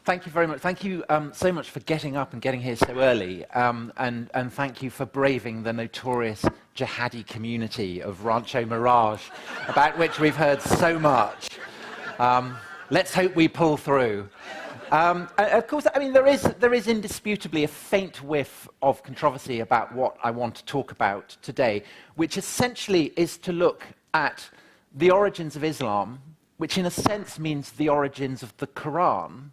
Thank you very much. Thank you so much for getting up and getting here so early, and thank you for braving the notorious jihadi community of Rancho Mirage, about which we've heard so much. Let's hope we pull through. Of course, I mean, there is indisputably a faint whiff of controversy about what I want to talk about today, which essentially is to look at the origins of Islam, which in a sense means the origins of the Quran,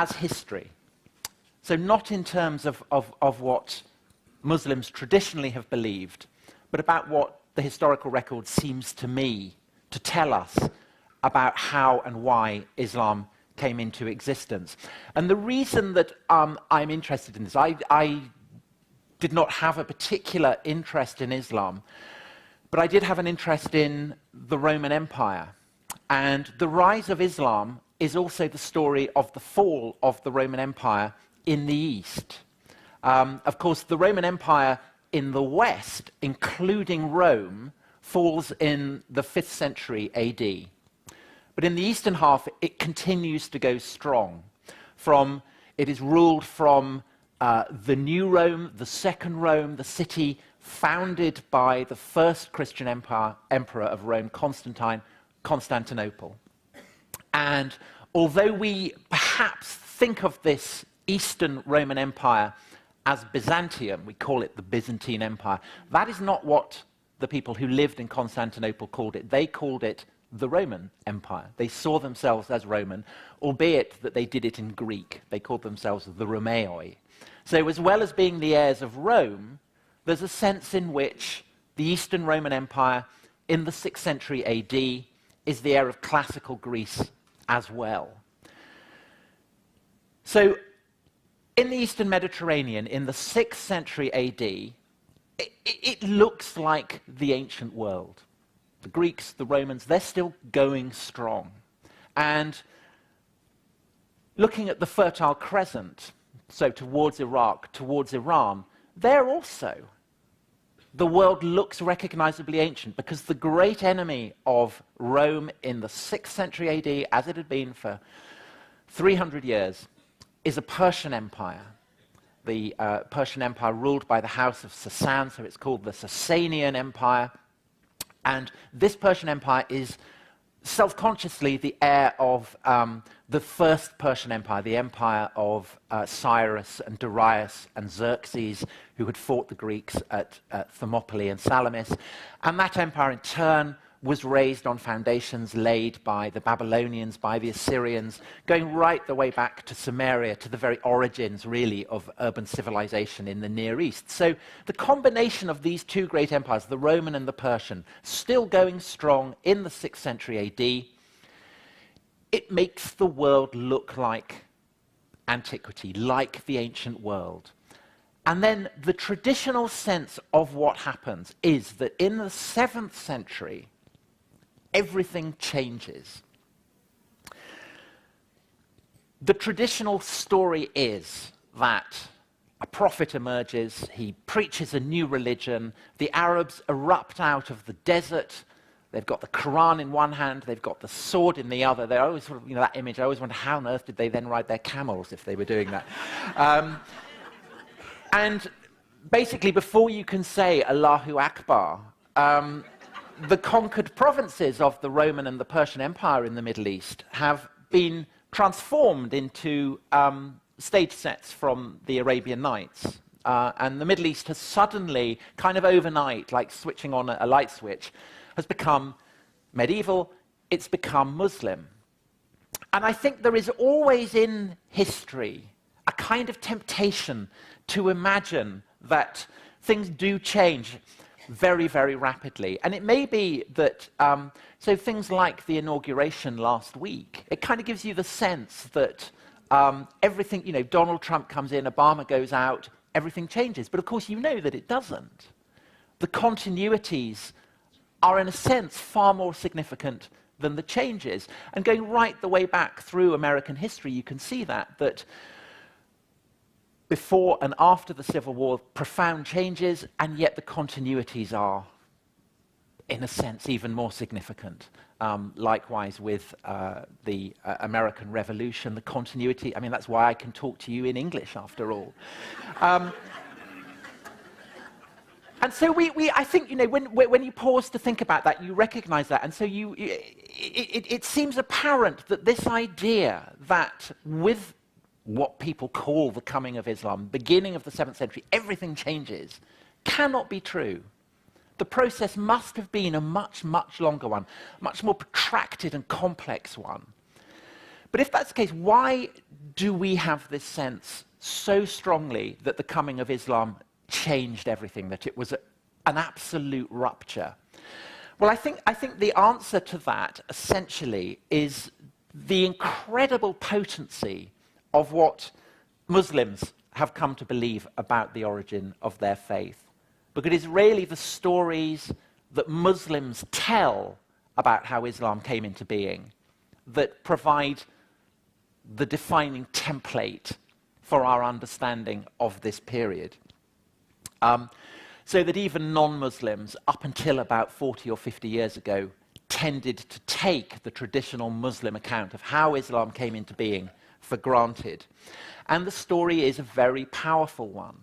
as history. So not in terms of what Muslims traditionally have believed, but about what the historical record seems to me to tell us about how and why Islam came into existence. And the reason that I'm interested in this, I did not have a particular interest in Islam, but I did have an interest in the Roman Empire. And the rise of Islam is also the story of the fall of the Roman Empire in the East. Of course, the Roman Empire in the West, including Rome, falls in the 5th century AD. But in the eastern half, it continues to go strong. It is ruled from the New Rome, the Second Rome, the city founded by the first Christian emperor of Rome, Constantinople. And although we perhaps think of this Eastern Roman Empire as Byzantium, we call it the Byzantine Empire, that is not what the people who lived in Constantinople called it. They called it the Roman Empire. They saw themselves as Roman, albeit that they did it in Greek. They called themselves the Romaeoi. So as well as being the heirs of Rome, there's a sense in which the Eastern Roman Empire in the 6th century AD is the heir of classical Greece as well. So in the Eastern Mediterranean, in the 6th century AD, it looks like the ancient world. The Greeks, the Romans, they're still going strong. And looking at the Fertile Crescent, so towards Iraq, towards Iran, there also, the world looks recognizably ancient because the great enemy of Rome in the 6th century AD, as it had been for 300 years, is a Persian Empire. The Persian Empire ruled by the house of Sasan, so it's called the Sasanian Empire. And this Persian Empire is self-consciously the heir of the first Persian Empire, the empire of Cyrus and Darius and Xerxes, who had fought the Greeks at Thermopylae and Salamis. And that empire, in turn, was raised on foundations laid by the Babylonians, by the Assyrians, going right the way back to Samaria, to the very origins, really, of urban civilization in the Near East. So the combination of these two great empires, the Roman and the Persian, still going strong in the 6th century AD, it makes the world look like antiquity, like the ancient world. And then the traditional sense of what happens is that in the 7th century, everything changes. The traditional story is that a prophet emerges, he preaches a new religion, the Arabs erupt out of the desert, they've got the Quran in one hand, they've got the sword in the other. They're always sort of, that image, I always wonder how on earth did they then ride their camels if they were doing that. And basically, before you can say Allahu Akbar, the conquered provinces of the Roman and the Persian Empire in the Middle East have been transformed into stage sets from the Arabian Nights. And the Middle East has suddenly, kind of overnight, like switching on a light switch, has become medieval, it's become Muslim. And I think there is always in history a kind of temptation to imagine that things do change very, very rapidly. And it may be that, so things like the inauguration last week, it kind of gives you the sense that everything, Donald Trump comes in, Obama goes out, everything changes. But of course, you know that it doesn't. The continuities are, in a sense, far more significant than the changes. And going right the way back through American history, you can see that before and after the Civil War, profound changes, and yet the continuities are in a sense, even more significant. Likewise with the American Revolution, the continuity. I mean, that's why I can talk to you in English, after all. And so I think, when you pause to think about that, you recognize that. And so it seems apparent that this idea that with what people call the coming of Islam, beginning of the 7th century, everything changes, cannot be true. The process must have been a much, much longer one, much more protracted and complex one. But if that's the case, why do we have this sense so strongly that the coming of Islam changed everything, that it was an absolute rupture? Well, I think the answer to that, essentially, is the incredible potency of what Muslims have come to believe about the origin of their faith. Because it is really the stories that Muslims tell about how Islam came into being that provide the defining template for our understanding of this period. So that even non-Muslims, up until about 40 or 50 years ago, tended to take the traditional Muslim account of how Islam came into being for granted. And the story is a very powerful one.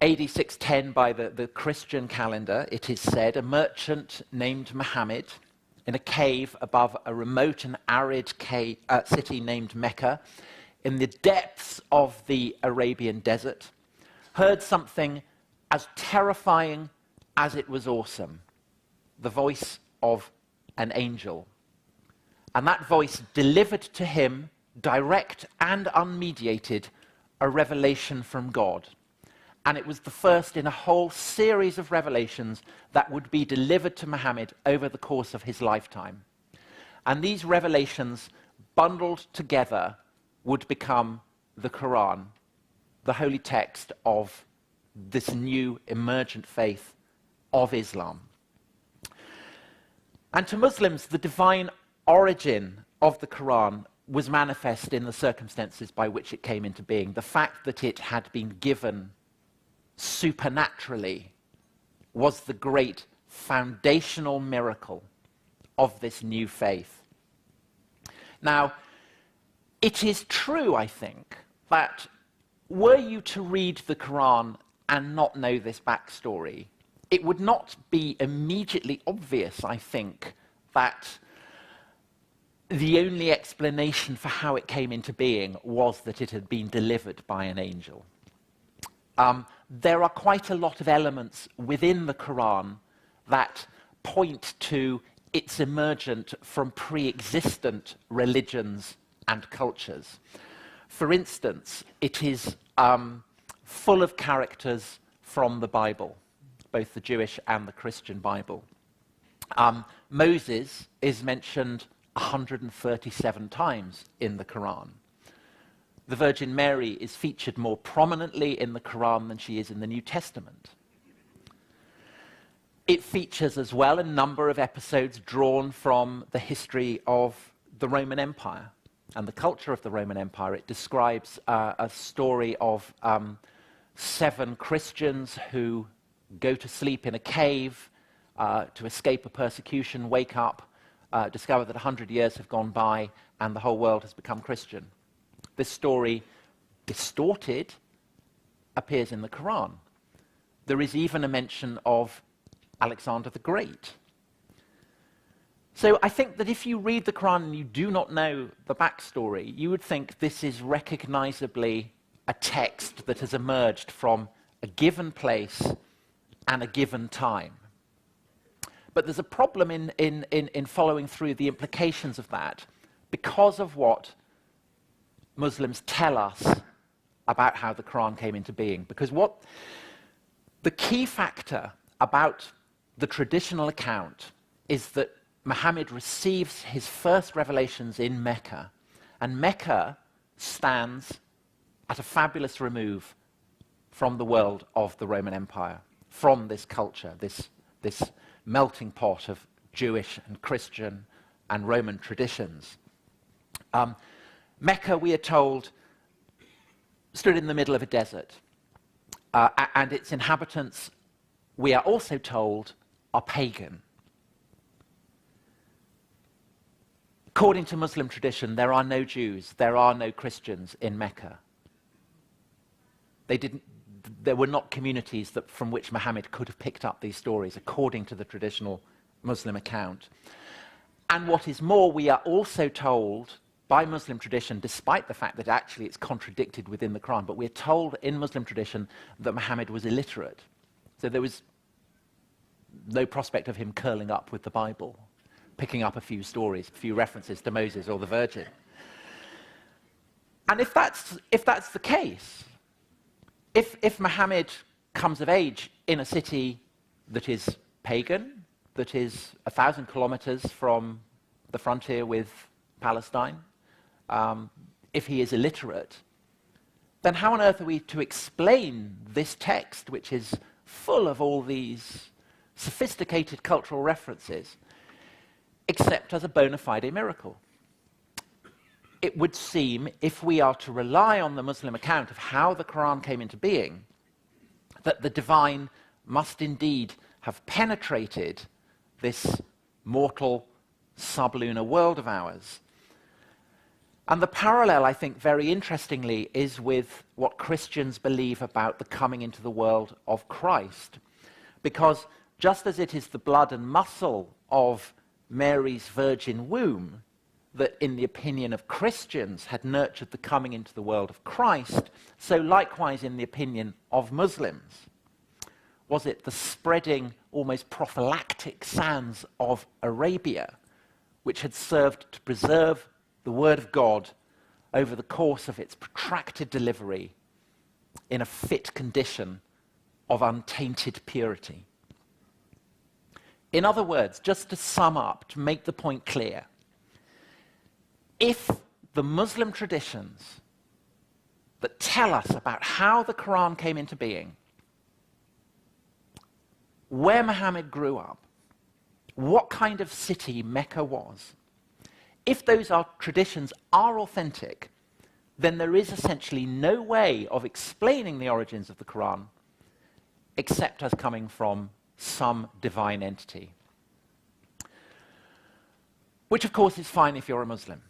AD 610 by the Christian calendar, it is said, a merchant named Muhammad, in a cave above a remote and arid city named Mecca, in the depths of the Arabian desert, heard something as terrifying as it was awesome, the voice of an angel. And that voice delivered to him, direct and unmediated, a revelation from God. And it was the first in a whole series of revelations that would be delivered to Muhammad over the course of his lifetime. And these revelations, bundled together, would become the Quran, the holy text of this new emergent faith of Islam. And to Muslims, the divine origin of the Quran was manifest in the circumstances by which it came into being. The fact that it had been given supernaturally was the great foundational miracle of this new faith. Now, it is true, I think, that were you to read the Quran and not know this backstory, it would not be immediately obvious, I think, that the only explanation for how it came into being was that it had been delivered by an angel. There are quite a lot of elements within the Quran that point to its emergent from pre-existent religions and cultures. For instance, it is full of characters from the Bible, both the Jewish and the Christian Bible. Moses is mentioned 137 times in the Quran. The Virgin Mary is featured more prominently in the Quran than she is in the New Testament. It features as well a number of episodes drawn from the history of the Roman Empire and the culture of the Roman Empire. It describes a story of 7 Christians who go to sleep in a cave to escape a persecution, wake up, discover that 100 years have gone by and the whole world has become Christian. This story, distorted, appears in the Quran. There is even a mention of Alexander the Great. So I think that if you read the Quran and you do not know the backstory, you would think this is recognizably a text that has emerged from a given place and a given time. But there's a problem in following through the implications of that because of what Muslims tell us about how the Quran came into being. Because what the key factor about the traditional account is that Muhammad receives his first revelations in Mecca, and Mecca stands at a fabulous remove from the world of the Roman Empire, from this culture, this melting pot of Jewish and Christian and Roman traditions. Mecca, we are told, stood in the middle of a desert, and its inhabitants, we are also told, are pagan. According to Muslim tradition, there are no Jews, there are no Christians in Mecca. There were not communities from which Muhammad could have picked up these stories, according to the traditional Muslim account. And what is more, we are also told by Muslim tradition, despite the fact that actually it's contradicted within the Quran, but we're told in Muslim tradition that Muhammad was illiterate. So there was no prospect of him curling up with the Bible, picking up a few stories, a few references to Moses or the Virgin. And if that's the case, if Muhammad comes of age in a city that is pagan, that is 1,000 kilometers from the frontier with Palestine, if he is illiterate, then how on earth are we to explain this text, which is full of all these sophisticated cultural references, except as a bona fide miracle? It would seem, if we are to rely on the Muslim account of how the Quran came into being, that the divine must indeed have penetrated this mortal sublunar world of ours. And the parallel, I think, very interestingly, is with what Christians believe about the coming into the world of Christ. Because just as it is the blood and muscle of Mary's virgin womb that, in the opinion of Christians, had nurtured the coming into the world of Christ, so likewise in the opinion of Muslims, was it the spreading, almost prophylactic sands of Arabia, which had served to preserve the Word of God over the course of its protracted delivery in a fit condition of untainted purity. In other words, just to sum up, to make the point clear, if the Muslim traditions that tell us about how the Quran came into being, where Muhammad grew up, what kind of city Mecca was, if those traditions are authentic, then there is essentially no way of explaining the origins of the Quran except as coming from some divine entity. Which, of course, is fine if you're a Muslim.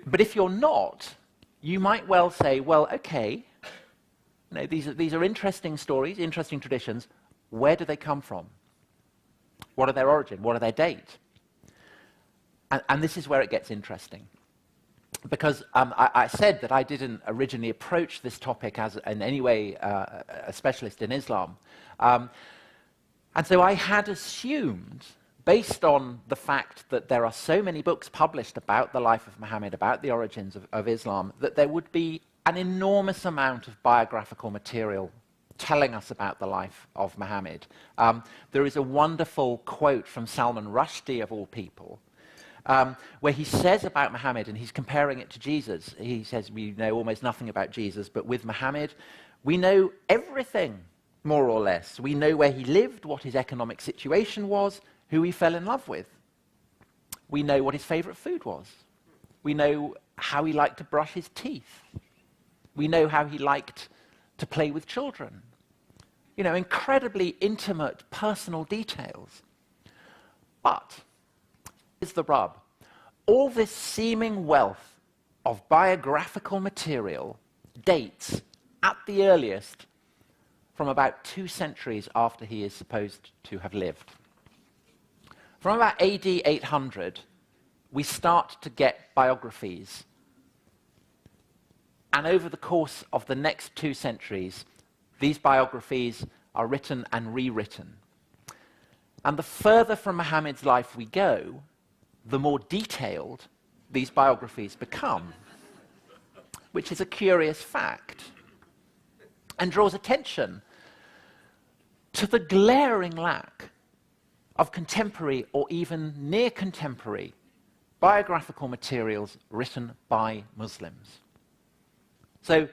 But if you're not, you might well say, well, okay, these are interesting stories, interesting traditions. Where do they come from? What are their origin? What are their date? And this is where it gets interesting. Because I said that I didn't originally approach this topic as in any way a specialist in Islam. And so I had assumed, based on the fact that there are so many books published about the life of Muhammad, about the origins of Islam, that there would be an enormous amount of biographical material telling us about the life of Muhammad. There is a wonderful quote from Salman Rushdie, of all people, where he says about Muhammad, and he's comparing it to Jesus. He says, we know almost nothing about Jesus, but with Muhammad, we know everything, more or less. We know where he lived, what his economic situation was, who he fell in love with. We know what his favorite food was. We know how he liked to brush his teeth. We know how he liked to play with children. Incredibly intimate, personal details. But is the rub. All this seeming wealth of biographical material dates, at the earliest, from about 2 centuries after he is supposed to have lived. From about AD 800, we start to get biographies. And over the course of the next 2 centuries, these biographies are written and rewritten. And the further from Muhammad's life we go, the more detailed these biographies become, which is a curious fact, and draws attention to the glaring lack of contemporary or even near contemporary biographical materials written by Muslims. So,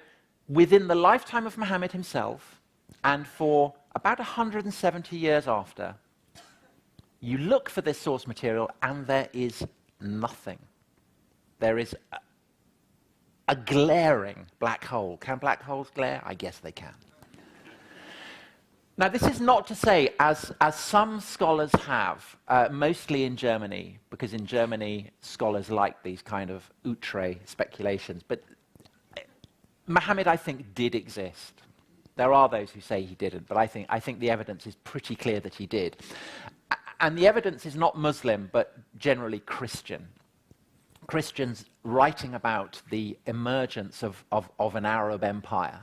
within the lifetime of Muhammad himself, and for about 170 years after, you look for this source material and there is nothing. There is a glaring black hole. Can black holes glare? I guess they can. Now, this is not to say, as some scholars have, mostly in Germany, because in Germany scholars like these kind of outre speculations, but Muhammad, I think, did exist. There are those who say he didn't, but I think the evidence is pretty clear that he did. And the evidence is not Muslim, but generally Christian. Christians writing about the emergence of an Arab empire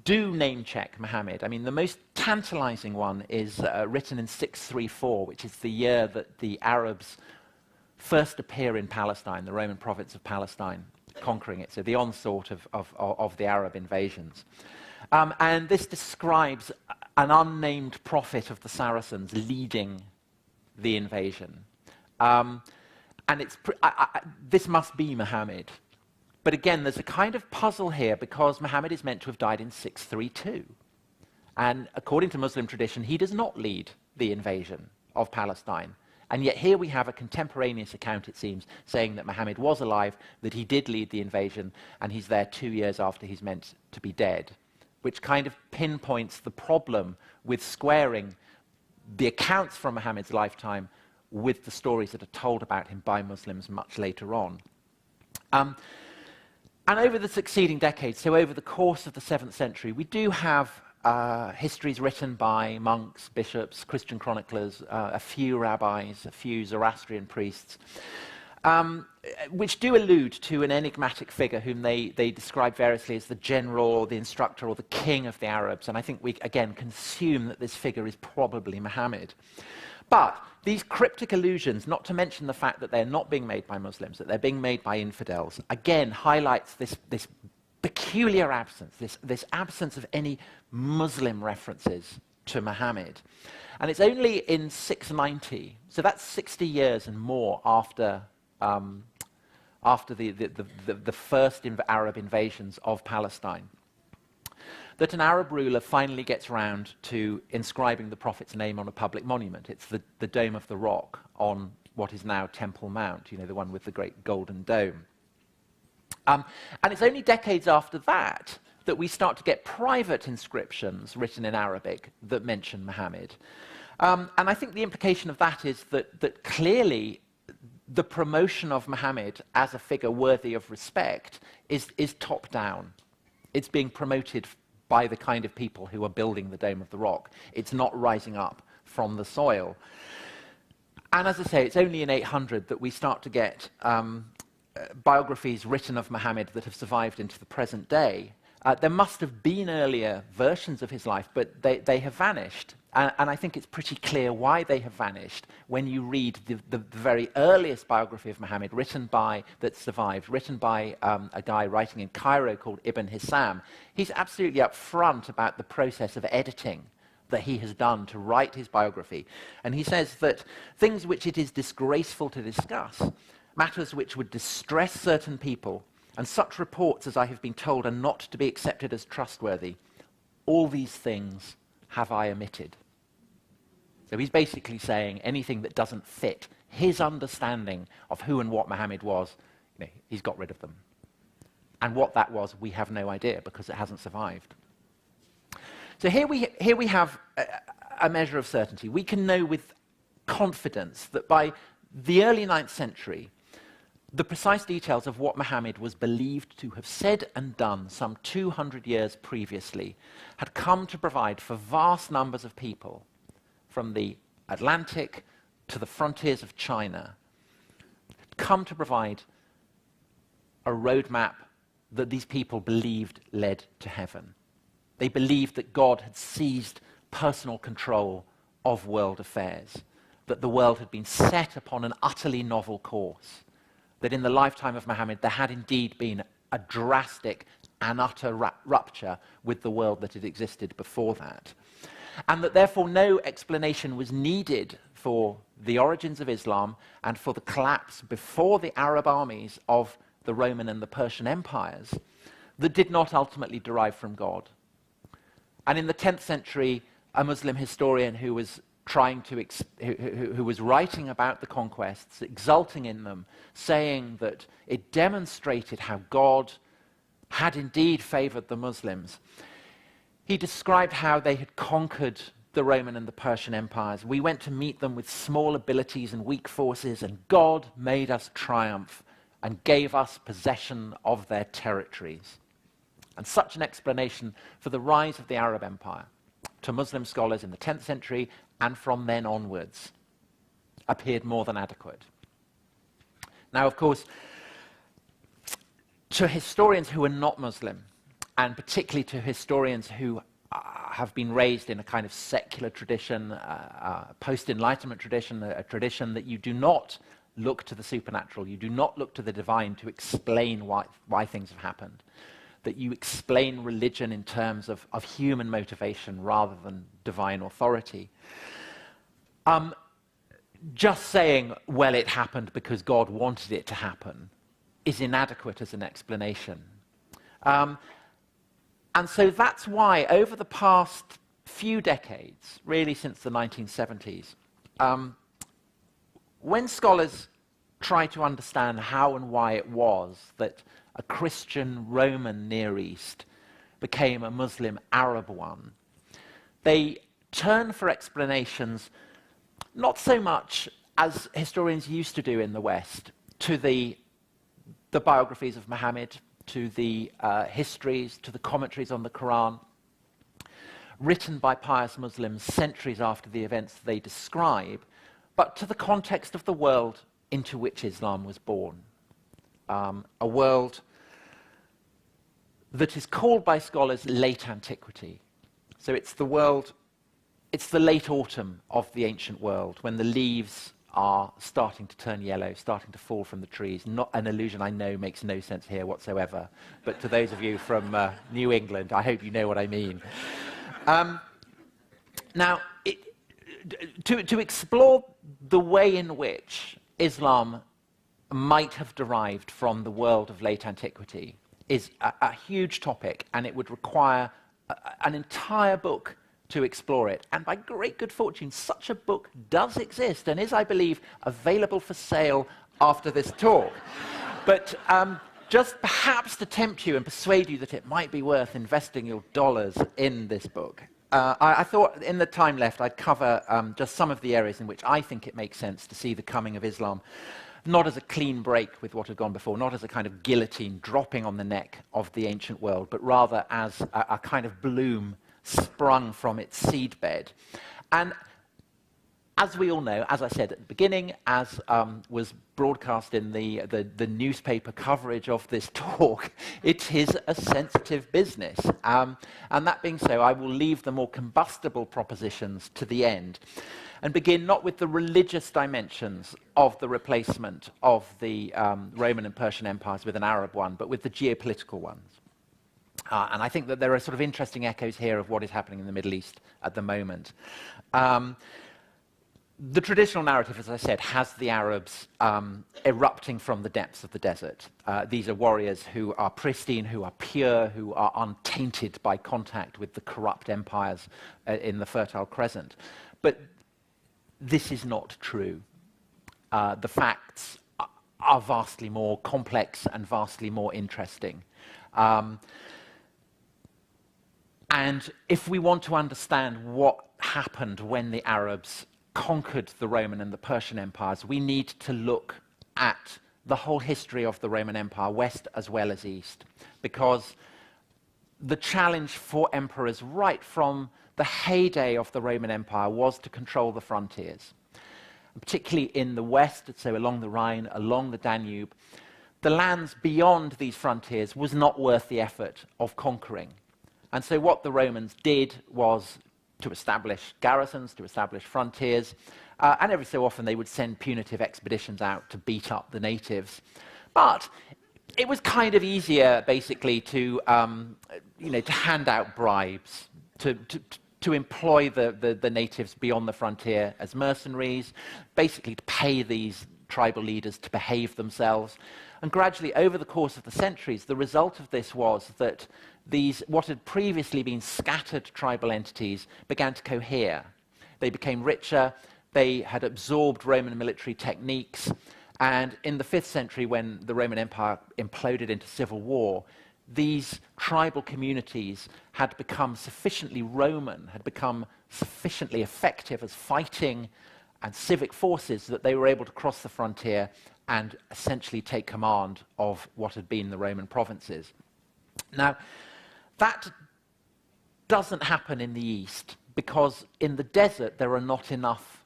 do name-check Muhammad. I mean, the most tantalizing one is written in 634, which is the year that the Arabs first appear in Palestine, the Roman province of Palestine, conquering it, so the onslaught of the Arab invasions. And this describes an unnamed prophet of the Saracens leading the invasion. And this must be Muhammad. But again, there's a kind of puzzle here because Muhammad is meant to have died in 632. And according to Muslim tradition, he does not lead the invasion of Palestine. And yet here we have a contemporaneous account, it seems, saying that Muhammad was alive, that he did lead the invasion, and he's there 2 years after he's meant to be dead, which kind of pinpoints the problem with squaring the accounts from Muhammad's lifetime with the stories that are told about him by Muslims much later on. And over the succeeding decades, so over the course of the 7th century, we do have histories written by monks, bishops, Christian chroniclers, a few rabbis, a few Zoroastrian priests, which do allude to an enigmatic figure whom they describe variously as the general or the instructor or the king of the Arabs. And I think we, again, can assume that this figure is probably Muhammad. But these cryptic allusions, not to mention the fact that they're not being made by Muslims, that they're being made by infidels, again highlights this peculiar absence, this absence of any Muslim references to Muhammad. And it's only in 690, so that's 60 years and more after the first Arab invasions of Palestine, that an Arab ruler finally gets round to inscribing the Prophet's name on a public monument. It's the Dome of the Rock on what is now Temple Mount, you know, the one with the great golden dome. And it's only decades after that that we start to get private inscriptions written in Arabic that mention Muhammad. And I think the implication of that is that clearly the promotion of Muhammad as a figure worthy of respect is top-down. It's being promoted by the kind of people who are building the Dome of the Rock. It's not rising up from the soil. And as I say, it's only in 800 that we start to get biographies written of Muhammad that have survived into the present day. There must have been earlier versions of his life, but they have vanished. And I think it's pretty clear why they have vanished when you read the very earliest biography of Muhammad that survived, written by a guy writing in Cairo called Ibn Hisham. He's absolutely upfront about the process of editing that he has done to write his biography. And he says that things which it is disgraceful to discuss, matters which would distress certain people, and such reports as I have been told are not to be accepted as trustworthy, all these things have I omitted. So he's basically saying anything that doesn't fit his understanding of who and what Muhammad was, you know, he's got rid of them. And what that was, we have no idea because it hasn't survived. So here we have a measure of certainty. We can know with confidence that by the early 9th century, the precise details of what Muhammad was believed to have said and done some 200 years previously had come to provide for vast numbers of people, from the Atlantic to the frontiers of China, had come to provide a roadmap that these people believed led to heaven. They believed that God had seized personal control of world affairs, that the world had been set upon an utterly novel course, that in the lifetime of Muhammad there had indeed been a drastic and utter rupture with the world that had existed before that. And that therefore no explanation was needed for the origins of Islam and for the collapse before the Arab armies of the Roman and the Persian empires that did not ultimately derive from God. And in the 10th century, a Muslim historian who was who was writing about the conquests, exulting in them, saying that it demonstrated how God had indeed favored the Muslims. He described how they had conquered the Roman and the Persian empires. We went to meet them with small abilities and weak forces, and God made us triumph and gave us possession of their territories. And such an explanation for the rise of the Arab Empire to Muslim scholars in the 10th century and from then onwards appeared more than adequate. Now, of course, to historians who are not Muslim, and particularly to historians who have been raised in a kind of secular tradition, post-Enlightenment tradition, a tradition that you do not look to the supernatural, you do not look to the divine to explain why things have happened, that you explain religion in terms of human motivation rather than divine authority. Just saying, well, it happened because God wanted it to happen, is inadequate as an explanation. And so that's why, over the past few decades, really since the 1970s, when scholars try to understand how and why it was that a Christian Roman Near East became a Muslim Arab one, they turn for explanations not so much, as historians used to do in the West, to the biographies of Muhammad, to the histories, to the commentaries on the Quran, written by pious Muslims centuries after the events they describe, but to the context of the world into which Islam was born. A world that is called by scholars late antiquity. So it's the world, it's the late autumn of the ancient world, when the leaves are starting to turn yellow, starting to fall from the trees. Not an illusion I know makes no sense here whatsoever, but to those of you from New England, I hope you know what I mean. Now, to explore the way in which Islam might have derived from the world of late antiquity is a huge topic, and it would require an entire book to explore it. And by great good fortune, such a book does exist and is, I believe, available for sale after this talk. But just perhaps to tempt you and persuade you that it might be worth investing your dollars in this book, I thought in the time left I'd cover just some of the areas in which I think it makes sense to see the coming of Islam not as a clean break with what had gone before, not as a kind of guillotine dropping on the neck of the ancient world, but rather as a kind of bloom sprung from its seedbed. And as we all know, as I said at the beginning, as was broadcast in the newspaper coverage of this talk, it is a sensitive business. And that being so, I will leave the more combustible propositions to the end and begin not with the religious dimensions of the replacement of the Roman and Persian empires with an Arab one, but with the geopolitical ones. And I think that there are sort of interesting echoes here of what is happening in the Middle East at the moment. The traditional narrative, as I said, has the Arabs erupting from the depths of the desert. These are warriors who are pristine, who are pure, who are untainted by contact with the corrupt empires in the Fertile Crescent. But this is not true. The facts are vastly more complex and vastly more interesting. And if we want to understand what happened when the Arabs conquered the Roman and the Persian empires, we need to look at the whole history of the Roman Empire, West as well as East, because the challenge for emperors right from the heyday of the Roman Empire was to control the frontiers, particularly in the West, so along the Rhine, along the Danube. The lands beyond these frontiers was not worth the effort of conquering. And so what the Romans did was to establish garrisons, to establish frontiers, and every so often they would send punitive expeditions out to beat up the natives. But it was kind of easier, basically, to hand out bribes, to employ the natives beyond the frontier as mercenaries, basically to pay these tribal leaders to behave themselves. And gradually, over the course of the centuries, the result of this was that these, what had previously been scattered tribal entities, began to cohere. They became richer, they had absorbed Roman military techniques, and in the 5th century, when the Roman Empire imploded into civil war, these tribal communities had become sufficiently Roman, had become sufficiently effective as fighting and civic forces that they were able to cross the frontier and essentially take command of what had been the Roman provinces. Now, that doesn't happen in the East because in the desert there are not enough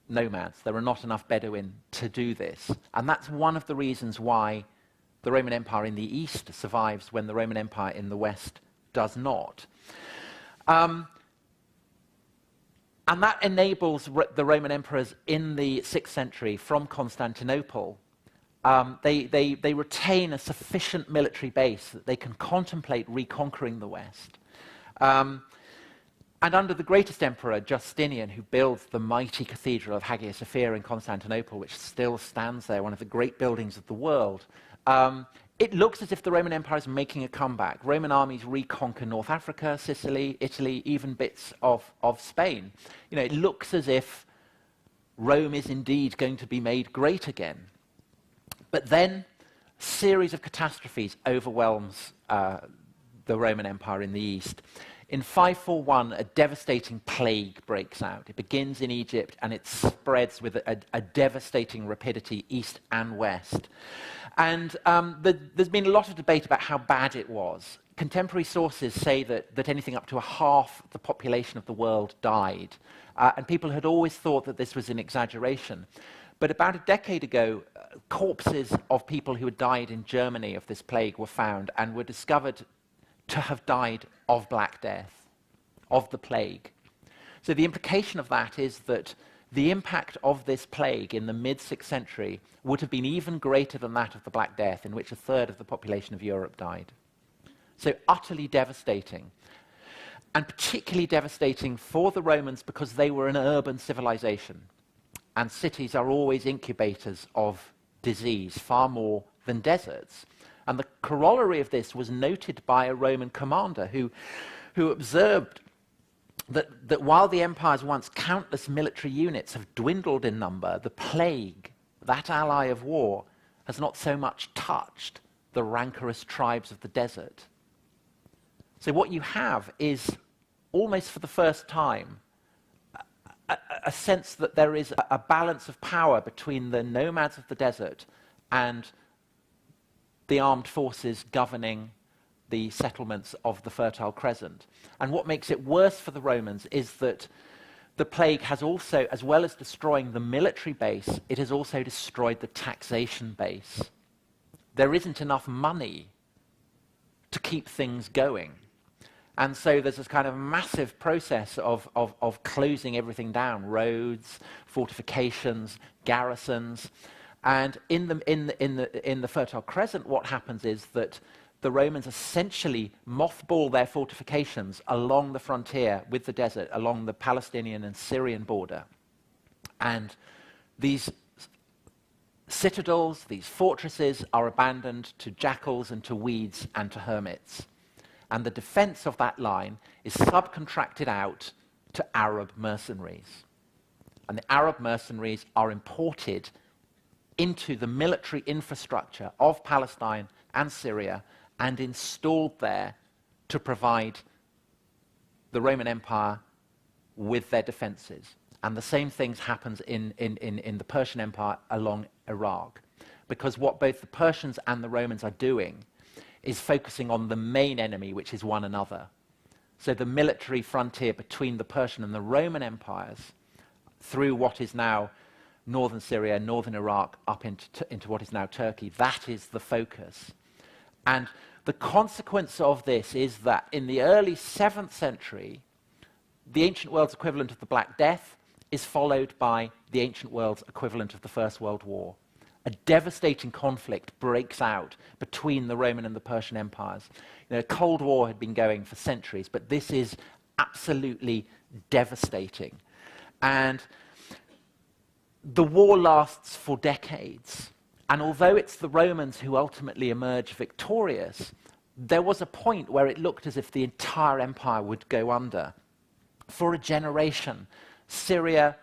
nomads, there are not enough Bedouin to do this. And that's one of the reasons why the Roman Empire in the East survives when the Roman Empire in the West does not. And that enables the Roman emperors in the 6th century from Constantinople. They retain a sufficient military base that they can contemplate reconquering the West. And under the greatest emperor, Justinian, who builds the mighty cathedral of Hagia Sophia in Constantinople, which still stands there, one of the great buildings of the world, it looks as if the Roman Empire is making a comeback. Roman armies reconquer North Africa, Sicily, Italy, even bits of Spain. You know, it looks as if Rome is indeed going to be made great again. But then a series of catastrophes overwhelms the Roman Empire in the East. In 541, a devastating plague breaks out. It begins in Egypt and it spreads with a devastating rapidity east and west. And there's been a lot of debate about how bad it was. Contemporary sources say that anything up to a half the population of the world died. And people had always thought that this was an exaggeration. But about a decade ago, corpses of people who had died in Germany of this plague were found and were discovered to have died of Black Death, of the plague. So the implication of that is that the impact of this plague in the mid-6th century would have been even greater than that of the Black Death, in which a third of the population of Europe died. So utterly devastating. And particularly devastating for the Romans because they were an urban civilization. And cities are always incubators of disease, far more than deserts. And the corollary of this was noted by a Roman commander who observed that while the empire's once countless military units have dwindled in number, the plague, that ally of war, has not so much touched the rancorous tribes of the desert. So what you have is, almost for the first time, a sense that there is a balance of power between the nomads of the desert and the armed forces governing the settlements of the Fertile Crescent. And what makes it worse for the Romans is that the plague has also, as well as destroying the military base, it has also destroyed the taxation base. There isn't enough money to keep things going. And so there's this kind of massive process of closing everything down, roads, fortifications, garrisons. And in the Fertile Crescent, what happens is that the Romans essentially mothball their fortifications along the frontier with the desert, along the Palestinian and Syrian border. And these citadels, these fortresses, are abandoned to jackals and to weeds and to hermits. And the defense of that line is subcontracted out to Arab mercenaries. And the Arab mercenaries are imported into the military infrastructure of Palestine and Syria and installed there to provide the Roman Empire with their defenses. And the same things happens in the Persian Empire along Iraq. Because what both the Persians and the Romans are doing is focusing on the main enemy, which is one another. So the military frontier between the Persian and the Roman empires, through what is now northern Syria, northern Iraq, up into what is now Turkey, that is the focus. And the consequence of this is that in the early 7th century, the ancient world's equivalent of the Black Death is followed by the ancient world's equivalent of the First World War. A devastating conflict breaks out between the Roman and the Persian empires. You know, a Cold War had been going for centuries, but this is absolutely devastating. And the war lasts for decades. And although it's the Romans who ultimately emerge victorious, there was a point where it looked as if the entire empire would go under. For a generation, Syria,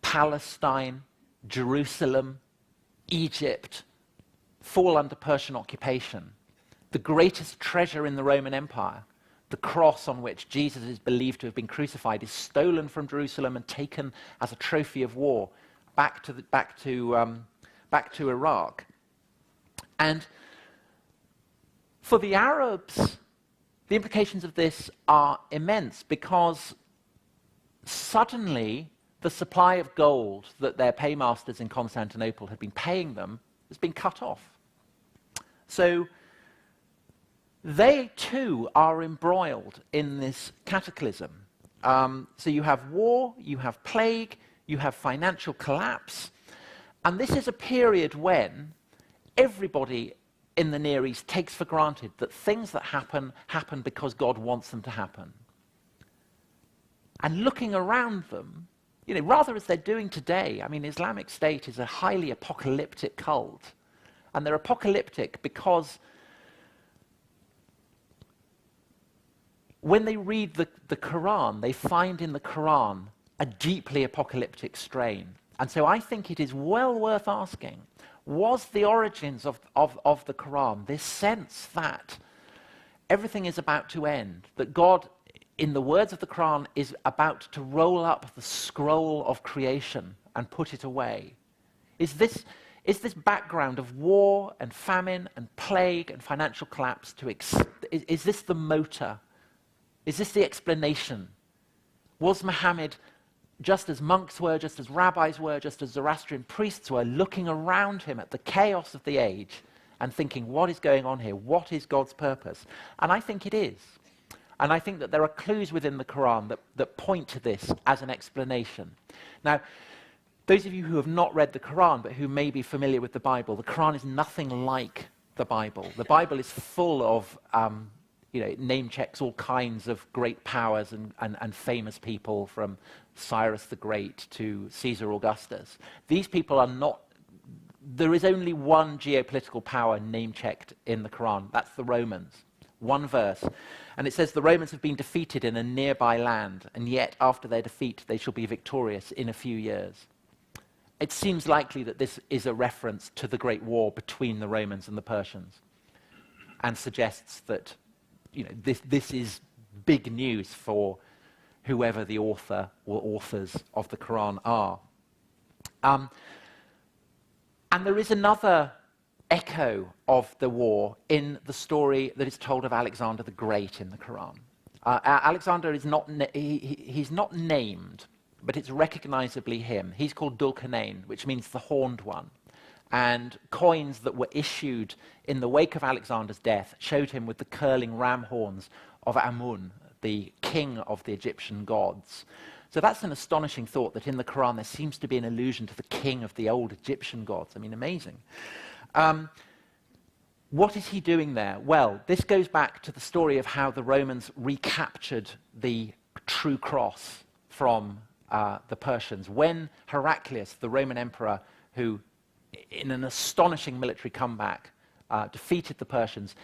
Palestine, Jerusalem, Egypt fall under Persian occupation. The greatest treasure in the Roman Empire, the cross on which Jesus is believed to have been crucified, is stolen from Jerusalem and taken as a trophy of war back to Iraq. And for the Arabs, the implications of this are immense, because suddenly the supply of gold that their paymasters in Constantinople had been paying them has been cut off. So they too are embroiled in this cataclysm. So you have war, you have plague, you have financial collapse, and this is a period when everybody in the Near East takes for granted that things that happen because God wants them to happen. And looking around them, rather as they're doing today, Islamic State is a highly apocalyptic cult. And they're apocalyptic because when they read the Quran, they find in the Quran a deeply apocalyptic strain. And so I think it is well worth asking, was the origins of the Quran this sense that everything is about to end, that God, in the words of the Quran, is about to roll up the scroll of creation and put it away? Is this background of war and famine and plague and financial collapse, is this the motor? Is this the explanation? Was Muhammad, just as monks were, just as rabbis were, just as Zoroastrian priests were, looking around him at the chaos of the age and thinking, what is going on here? What is God's purpose? And I think it is. And I think that there are clues within the Quran that point to this as an explanation. Now, those of you who have not read the Quran but who may be familiar with the Bible, the Quran is nothing like the Bible. The Bible is full of name checks all kinds of great powers and famous people, from Cyrus the Great to Caesar Augustus. These people are not. There is only one geopolitical power name checked in the Quran. That's the Romans. One verse. And it says the Romans have been defeated in a nearby land, and yet after their defeat they shall be victorious in a few years. It seems likely that this is a reference to the Great War between the Romans and the Persians, and suggests that this is big news for whoever the author or authors of the Quran are. And there is another echo of the war in the story that is told of Alexander the Great in the Quran. Alexander is not he's not named, but it's recognizably him. He's called Dulcanain, which means the horned one. And coins that were issued in the wake of Alexander's death showed him with the curling ram horns of Amun, the king of the Egyptian gods. So that's an astonishing thought, that in the Quran there seems to be an allusion to the king of the old Egyptian gods. Amazing. What is he doing there? Well, this goes back to the story of how the Romans recaptured the true cross from the Persians. When Heraclius, the Roman emperor, who in an astonishing military comeback defeated the Persians,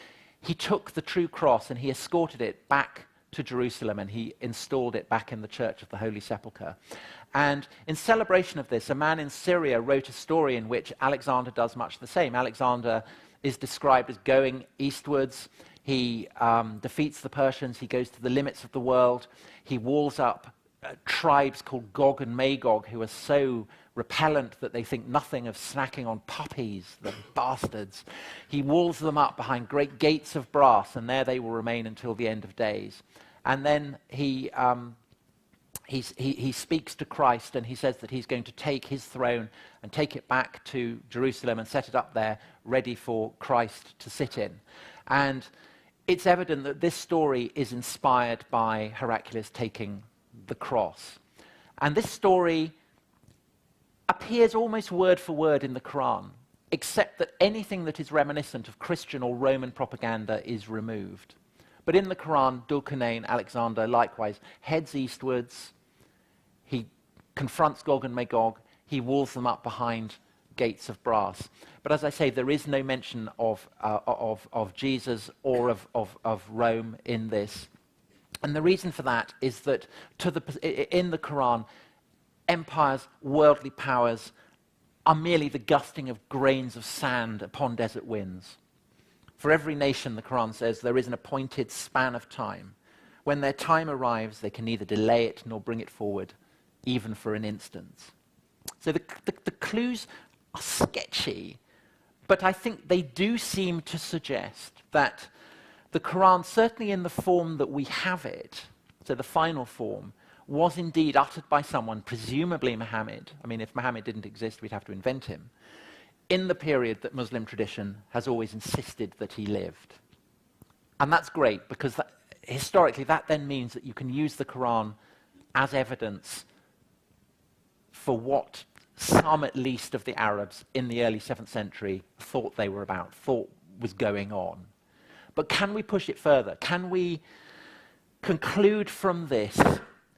he took the true cross and he escorted it back to Jerusalem, and he installed it back in the Church of the Holy Sepulchre. And in celebration of this, a man in Syria wrote a story in which Alexander does much the same. Alexander is described as going eastwards. He defeats the Persians. He goes to the limits of the world. He walls up tribes called Gog and Magog, who are so repellent that they think nothing of snacking on puppies, the bastards. He walls them up behind great gates of brass, and there they will remain until the end of days. And then he speaks to Christ, and he says that he's going to take his throne and take it back to Jerusalem and set it up there, ready for Christ to sit in. And it's evident that this story is inspired by Heraclius taking the cross. And this story appears almost word for word in the Quran, except that anything that is reminiscent of Christian or Roman propaganda is removed. But in the Quran, Dulcanain, Alexander, likewise, heads eastwards. He confronts Gog and Magog. He walls them up behind gates of brass. But as I say, there is no mention of Jesus or of Rome in this. And the reason for that is that in the Quran, empires, worldly powers, are merely the gusting of grains of sand upon desert winds. For every nation, the Quran says, there is an appointed span of time. When their time arrives, they can neither delay it nor bring it forward, even for an instant. So the clues are sketchy, but I think they do seem to suggest that the Quran, certainly in the form that we have it, so the final form, was indeed uttered by someone, presumably Muhammad. I mean, if Muhammad didn't exist, we'd have to invent him, in the period that Muslim tradition has always insisted that he lived. And that's great, because historically that then means that you can use the Quran as evidence for what some, at least, of the Arabs in the early 7th century thought they were about, thought was going on. But can we push it further? Can we conclude from this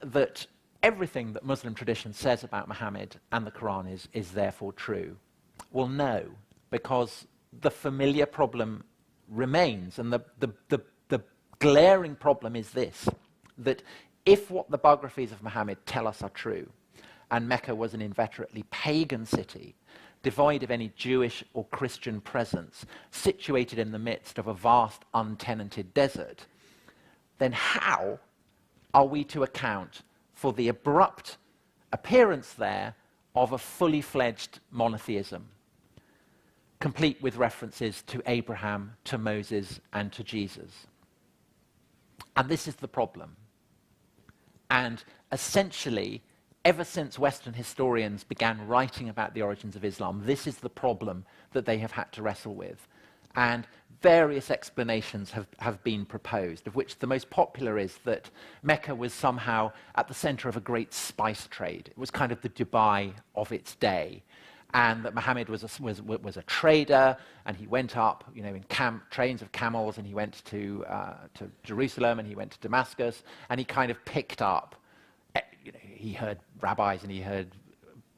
that everything that Muslim tradition says about Muhammad and the Quran is therefore true? Well, no, because the familiar problem remains, and the glaring problem is this, that if what the biographies of Muhammad tell us are true, and Mecca was an inveterately pagan city, devoid of any Jewish or Christian presence, situated in the midst of a vast untenanted desert, then how are we to account for the abrupt appearance there of a fully fledged monotheism, complete with references to Abraham, to Moses, and to Jesus? And this is the problem. And essentially, ever since Western historians began writing about the origins of Islam, this is the problem that they have had to wrestle with. And various explanations have been proposed, of which the most popular is that Mecca was somehow at the center of a great spice trade. It was kind of the Dubai of its day. And that Muhammad was a trader, and he went up, in trains of camels, and he went to Jerusalem, and he went to Damascus, and he kind of picked up, he heard rabbis and he heard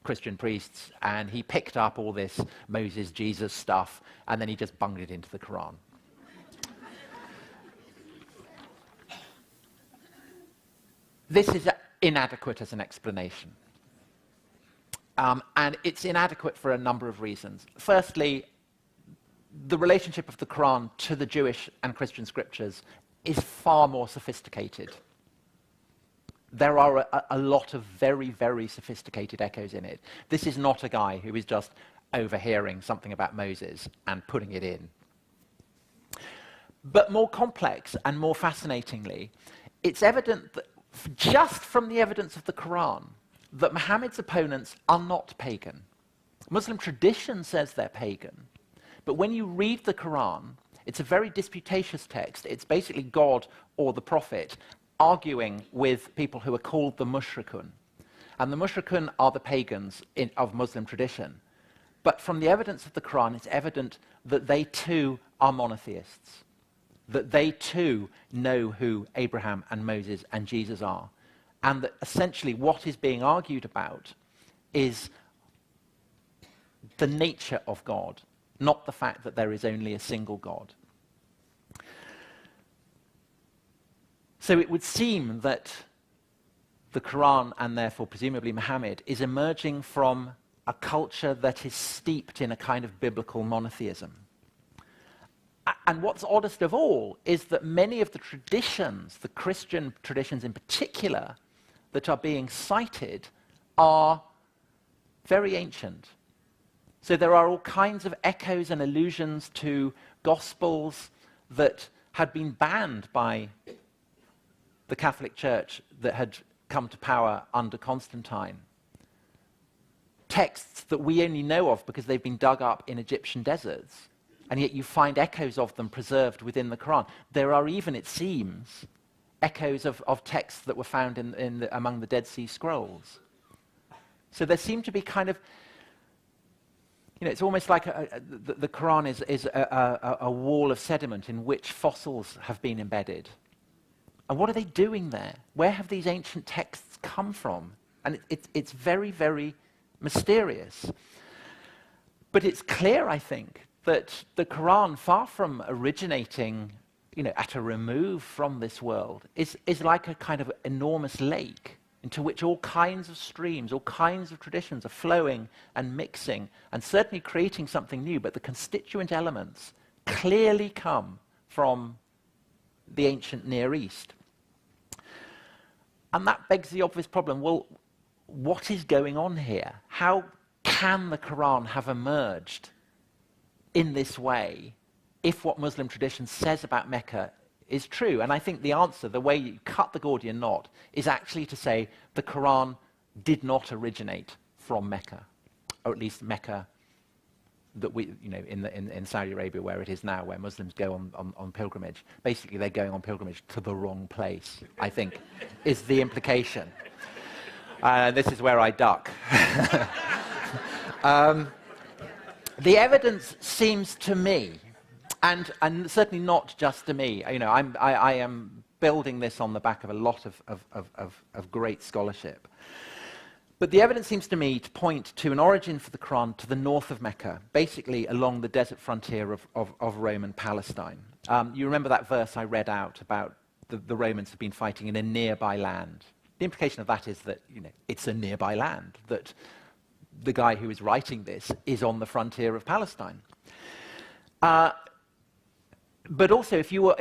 Christian priests, and he picked up all this Moses, Jesus stuff, and then he just bunged it into the Quran. This is inadequate as an explanation. And it's inadequate for a number of reasons. Firstly, the relationship of the Quran to the Jewish and Christian scriptures is far more sophisticated. There are a lot of very, very sophisticated echoes in it. This is not a guy who is just overhearing something about Moses and putting it in. But more complex and more fascinatingly, it's evident that just from the evidence of the Quran, that Muhammad's opponents are not pagan. Muslim tradition says they're pagan. But when you read the Quran, it's a very disputatious text. It's basically God or the Prophet arguing with people who are called the mushrikun. And the mushrikun are the pagans of Muslim tradition. But from the evidence of the Quran, it's evident that they too are monotheists, that they too know who Abraham and Moses and Jesus are. And that essentially what is being argued about is the nature of God, not the fact that there is only a single God. So it would seem that the Quran, and therefore presumably Muhammad, is emerging from a culture that is steeped in a kind of biblical monotheism. And what's oddest of all is that many of the traditions, the Christian traditions in particular, that are being cited are very ancient. So there are all kinds of echoes and allusions to Gospels that had been banned by the Catholic Church that had come to power under Constantine. Texts that we only know of because they've been dug up in Egyptian deserts, and yet you find echoes of them preserved within the Quran. There are even, it seems, echoes of texts that were found among the Dead Sea Scrolls. So there seem to be kind of, it's almost like the Quran is a wall of sediment in which fossils have been embedded. And what are they doing there? Where have these ancient texts come from? And it's very, very mysterious. But it's clear, I think, that the Quran, far from originating at a remove from this world, is like a kind of enormous lake into which all kinds of streams, all kinds of traditions are flowing and mixing, and certainly creating something new, but the constituent elements clearly come from the ancient Near East. And that begs the obvious problem. Well, what is going on here? How can the Quran have emerged in this way if what Muslim tradition says about Mecca is true? And I think the answer, the way you cut the Gordian knot, is actually to say the Quran did not originate from Mecca, or at least Mecca that we, in Saudi Arabia where it is now, where Muslims go on pilgrimage. Basically, they're going on pilgrimage to the wrong place, I think, is the implication. This is where I duck. The evidence seems to me, and certainly not just to me, I am building this on the back of a lot of great scholarship. But the evidence seems to me to point to an origin for the Quran to the north of Mecca, basically along the desert frontier of Roman Palestine. You remember that verse I read out about the Romans have been fighting in a nearby land. The implication of that is that it's a nearby land, that the guy who is writing this is on the frontier of Palestine. But also, if you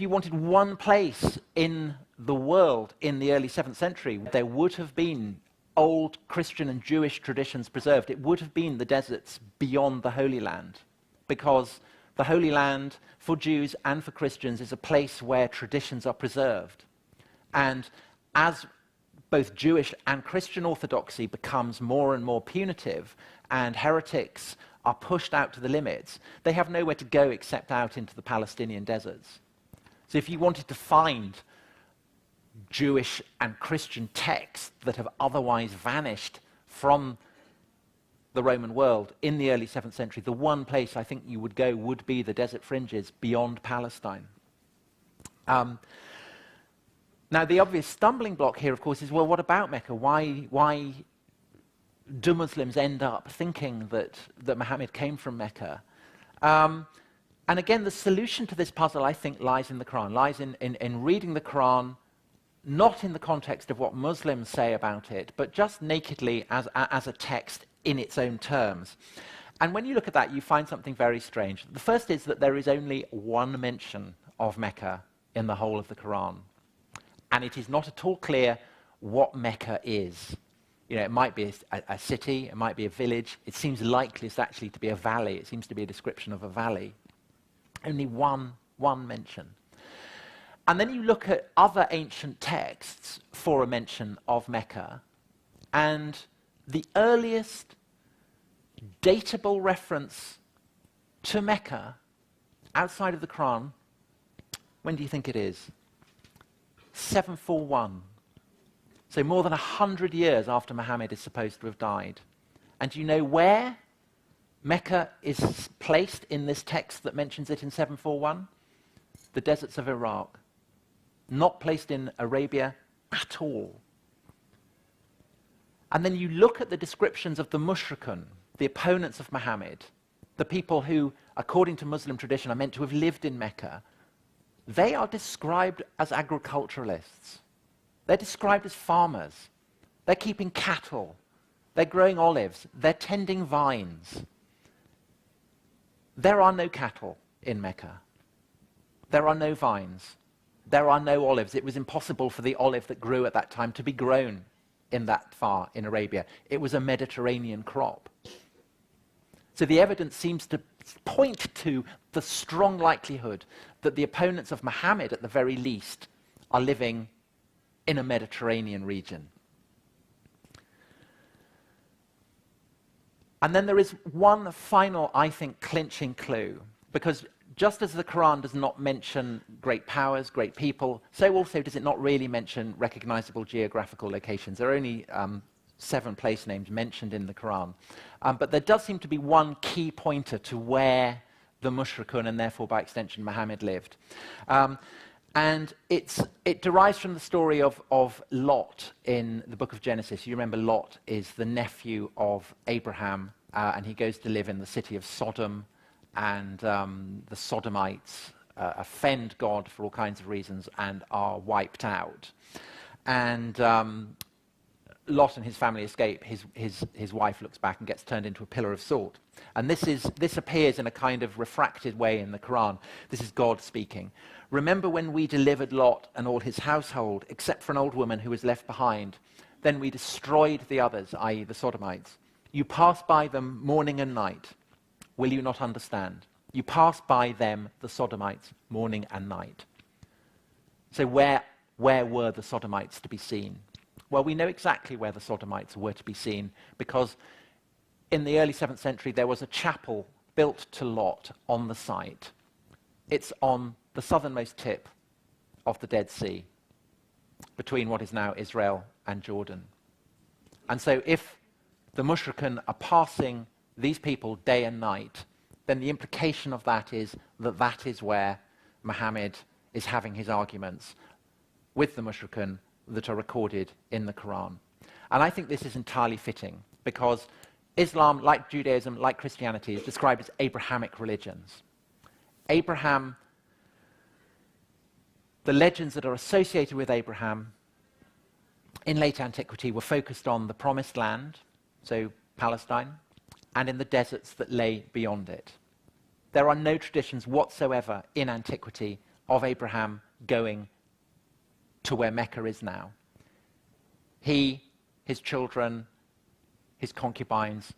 wanted one place in the world in the early 7th century, there would have been old Christian and Jewish traditions preserved. It would have been the deserts beyond the Holy Land, because the Holy Land for Jews and for Christians is a place where traditions are preserved. And as both Jewish and Christian orthodoxy becomes more and more punitive and heretics are pushed out to the limits, they have nowhere to go except out into the Palestinian deserts. So if you wanted to find Jewish and Christian texts that have otherwise vanished from the Roman world in the early 7th century, the one place I think you would go would be the desert fringes beyond Palestine. Now, the obvious stumbling block here, of course, is, well, what about Mecca? Why do Muslims end up thinking that Muhammad came from Mecca? And again, the solution to this puzzle, I think, lies in the Quran, lies in reading the Quran, not in the context of what Muslims say about it, but just nakedly as a text in its own terms. And when you look at that, you find something very strange. The first is that there is only one mention of Mecca in the whole of the Quran. And it is not at all clear what Mecca is. It might be a city, it might be a village. It seems likeliest actually to be a valley. It seems to be a description of a valley. Only one mention. And then you look at other ancient texts for a mention of Mecca, and the earliest datable reference to Mecca outside of the Quran, when do you think it is? 741. So more than 100 years after Muhammad is supposed to have died. And do you know where Mecca is placed in this text that mentions it in 741? The deserts of Iraq. Not placed in Arabia at all. And then you look at the descriptions of the mushrikun, the opponents of Muhammad, the people who, according to Muslim tradition, are meant to have lived in Mecca. They are described as agriculturalists. They're described as farmers. They're keeping cattle. They're growing olives. They're tending vines. There are no cattle in Mecca. There are no vines. There are no olives. It was impossible for the olive that grew at that time to be grown in that far in Arabia. It was a Mediterranean crop. So the evidence seems to point to the strong likelihood that the opponents of Muhammad, at the very least, are living in a Mediterranean region. And then there is one final, I think, clinching clue, because just as the Quran does not mention great powers, great people, so also does it not really mention recognizable geographical locations. There are only 7 place names mentioned in the Quran. But there does seem to be one key pointer to where the mushrikun, and therefore by extension Muhammad, lived. And it derives from the story of Lot in the book of Genesis. You remember Lot is the nephew of Abraham, and he goes to live in the city of Sodom, and the Sodomites offend God for all kinds of reasons and are wiped out. And Lot and his family escape, his wife looks back and gets turned into a pillar of salt. And this appears in a kind of refracted way in the Quran. This is God speaking. Remember when we delivered Lot and all his household, except for an old woman who was left behind. Then we destroyed the others, i.e. the Sodomites. You pass by them morning and night. Will you not understand? You pass by them, the Sodomites, morning and night. So where were the Sodomites to be seen? Well, we know exactly where the Sodomites were to be seen because in the early 7th century there was a chapel built to Lot on the site. It's on the southernmost tip of the Dead Sea between what is now Israel and Jordan. And so if the Mushrikun are passing these people day and night, then the implication of that is where Muhammad is having his arguments with the Mushrikun that are recorded in the Quran. And I think this is entirely fitting because Islam, like Judaism, like Christianity, is described as Abrahamic religions. Abraham, the legends that are associated with Abraham in late antiquity were focused on the Promised Land, so Palestine, and in the deserts that lay beyond it. There are no traditions whatsoever in antiquity of Abraham going to where Mecca is now. He, his children, his concubines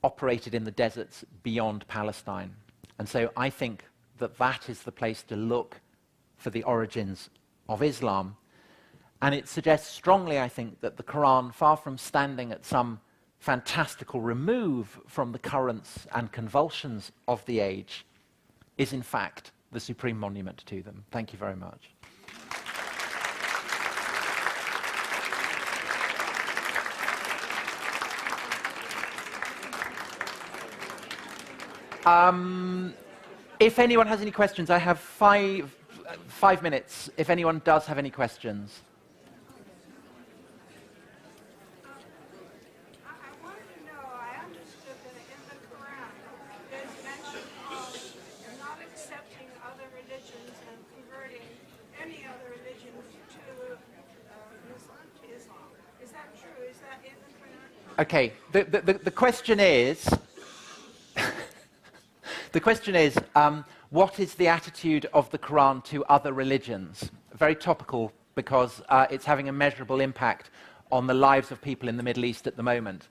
operated in the deserts beyond Palestine. And so I think that is the place to look for the origins of Islam. And it suggests strongly, I think, that the Quran, far from standing at some fantastical remove from the currents and convulsions of the age, is in fact the supreme monument to them. Thank you very much. If anyone has any questions, I have five minutes. If anyone does have any questions. I wanted to know, I understood that in the Quran, there's mention of not accepting other religions and converting any other religions to Islam. Is that true? Is that in the Quran? Okay, the question is, what is the attitude of the Quran to other religions? Very topical because it's having a measurable impact on the lives of people in the Middle East at the moment.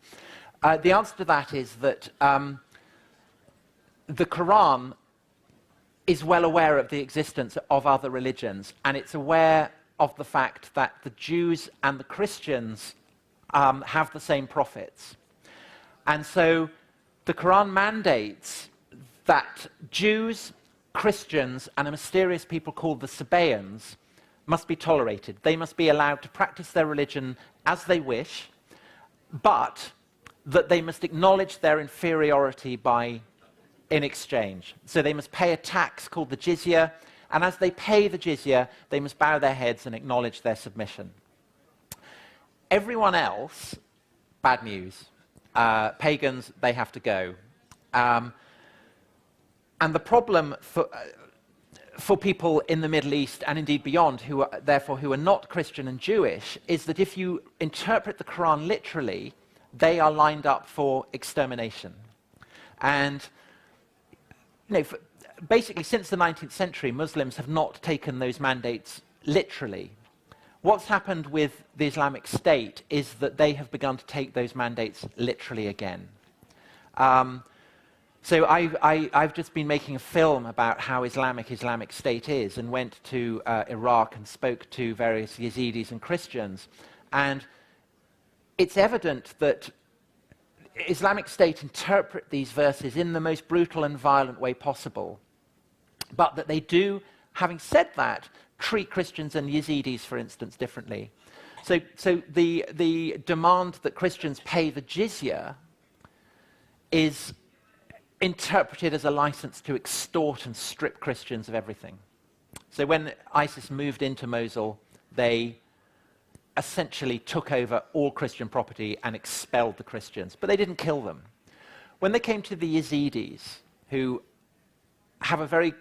The answer to that is that the Quran is well aware of the existence of other religions, and it's aware of the fact that the Jews and the Christians have the same prophets. And so the Quran mandates that Jews, Christians, and a mysterious people called the Sabaeans must be tolerated. They must be allowed to practice their religion as they wish, but that they must acknowledge their inferiority in exchange. So they must pay a tax called the jizya, and as they pay the jizya, they must bow their heads and acknowledge their submission. Everyone else, bad news. Pagans, they have to go. And the problem for people in the Middle East and indeed beyond, who are not Christian and Jewish, is that if you interpret the Quran literally, they are lined up for extermination. And basically, since the 19th century, Muslims have not taken those mandates literally. What's happened with the Islamic State is that they have begun to take those mandates literally again. So I've just been making a film about how Islamic State is, and went to Iraq and spoke to various Yazidis and Christians. And it's evident that Islamic State interpret these verses in the most brutal and violent way possible, but that they do, having said that, treat Christians and Yazidis, for instance, differently. So the demand that Christians pay the jizya is interpreted as a license to extort and strip Christians of everything. So when ISIS moved into Mosul, they essentially took over all Christian property and expelled the Christians, but they didn't kill them. When they came to the Yazidis, who have a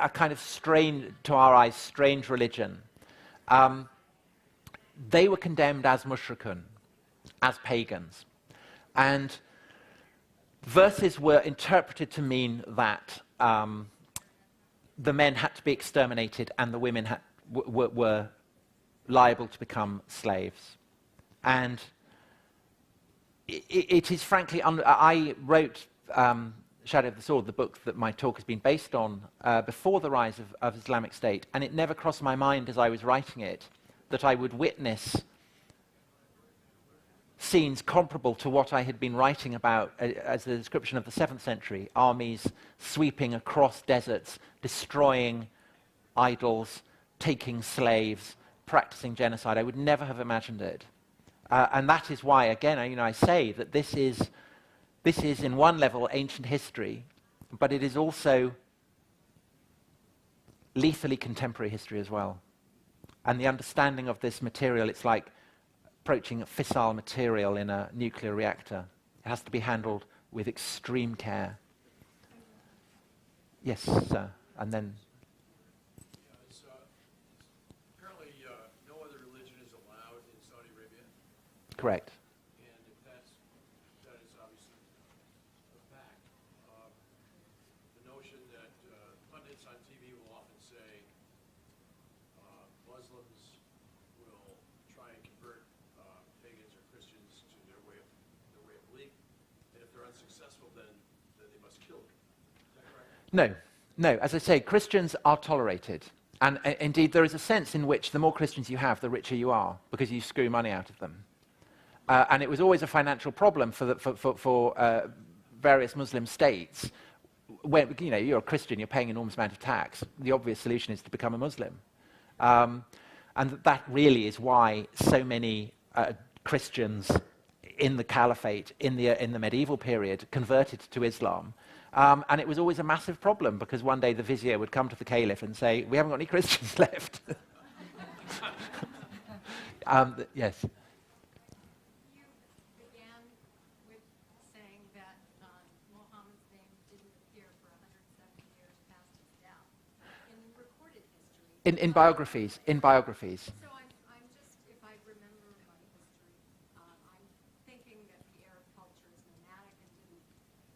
kind of strange, to our eyes, strange religion, they were condemned as mushrikun, as pagans. And verses were interpreted to mean that the men had to be exterminated and the women were liable to become slaves. And it is frankly, I wrote Shadow of the Sword, the book that my talk has been based on, before the rise of Islamic State, and it never crossed my mind as I was writing it that I would witness scenes comparable to what I had been writing about as the description of the 7th century, armies sweeping across deserts, destroying idols, taking slaves, practicing genocide. I would never have imagined it. And that is why, again, I say that this is, in one level, ancient history, but it is also lethally contemporary history as well. And the understanding of this material, it's like approaching a fissile material in a nuclear reactor. It has to be handled with extreme care. Yes, sir. And then... apparently no other religion is allowed in Saudi Arabia. Correct. And if that is obviously a fact. The notion that pundits on TV will often say Muslims will try and convert pagans or Christians to their way of belief, and if they're unsuccessful, then they must kill them. Is that correct? No. As I say, Christians are tolerated. And indeed, there is a sense in which the more Christians you have, the richer you are, because you screw money out of them. And it was always a financial problem for various Muslim states. When you're a Christian, you're paying an enormous amount of tax. The obvious solution is to become a Muslim. And that really is why so many Christians in the Caliphate, in the medieval period, converted to Islam. And it was always a massive problem, because one day the vizier would come to the caliph and say, "We haven't got any Christians left." Yes. You began with saying that Muhammad's name didn't appear for 170 years past his death in recorded history. In biographies. So I'm just, if I remember my history, I'm thinking that the Arab culture is nomadic and didn't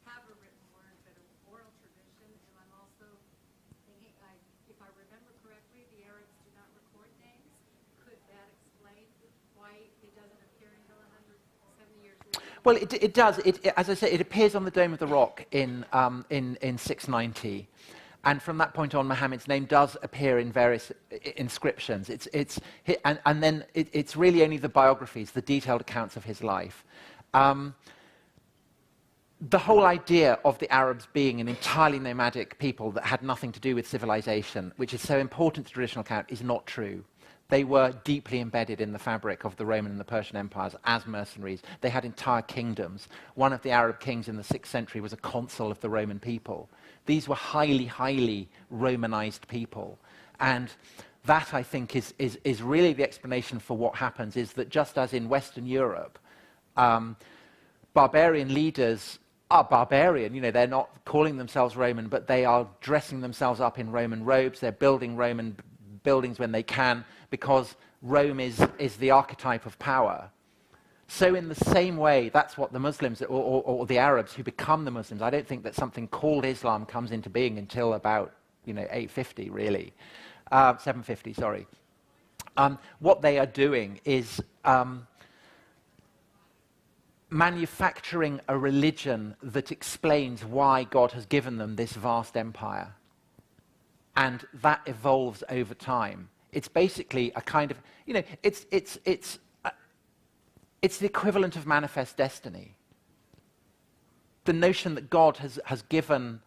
have a written word, but an oral tradition. And I'm also thinking, if I remember correctly, the Arabs do not record names. Could that explain why it doesn't appear until 170 years later? Well, it does. As I say, it appears on the Dome of the Rock in 690. And from that point on, Muhammad's name does appear in various inscriptions. And then it's really only the biographies, the detailed accounts of his life. The whole idea of the Arabs being an entirely nomadic people that had nothing to do with civilization, which is so important to traditional account, is not true. They were deeply embedded in the fabric of the Roman and the Persian empires as mercenaries. They had entire kingdoms. One of the Arab kings in the 6th century was a consul of the Roman people. These were highly, highly Romanized people. And that, I think, is really the explanation for what happens, is that just as in Western Europe, barbarian leaders are barbarian. They're not calling themselves Roman, but they are dressing themselves up in Roman robes. They're building Roman buildings when they can, because Rome is the archetype of power. So in the same way, that's what the Muslims, or the Arabs who become the Muslims, I don't think that something called Islam comes into being until about 850, really. 750, sorry. What they are doing is manufacturing a religion that explains why God has given them this vast empire. And that evolves over time. It's basically a kind of, it's the equivalent of manifest destiny. The notion that God has given,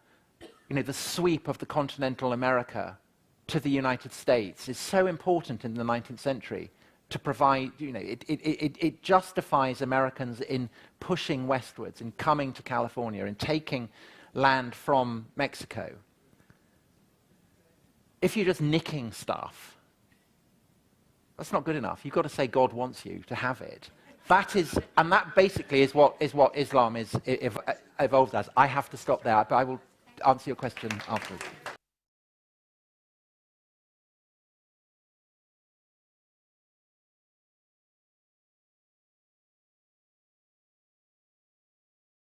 the sweep of the continental America to the United States is so important in the 19th century to provide, it justifies Americans in pushing westwards, in coming to California, in taking land from Mexico. If you're just nicking stuff, that's not good enough. You've got to say God wants you to have it. And that basically is what Islam evolved as. I have to stop there, but I will answer your question afterwards.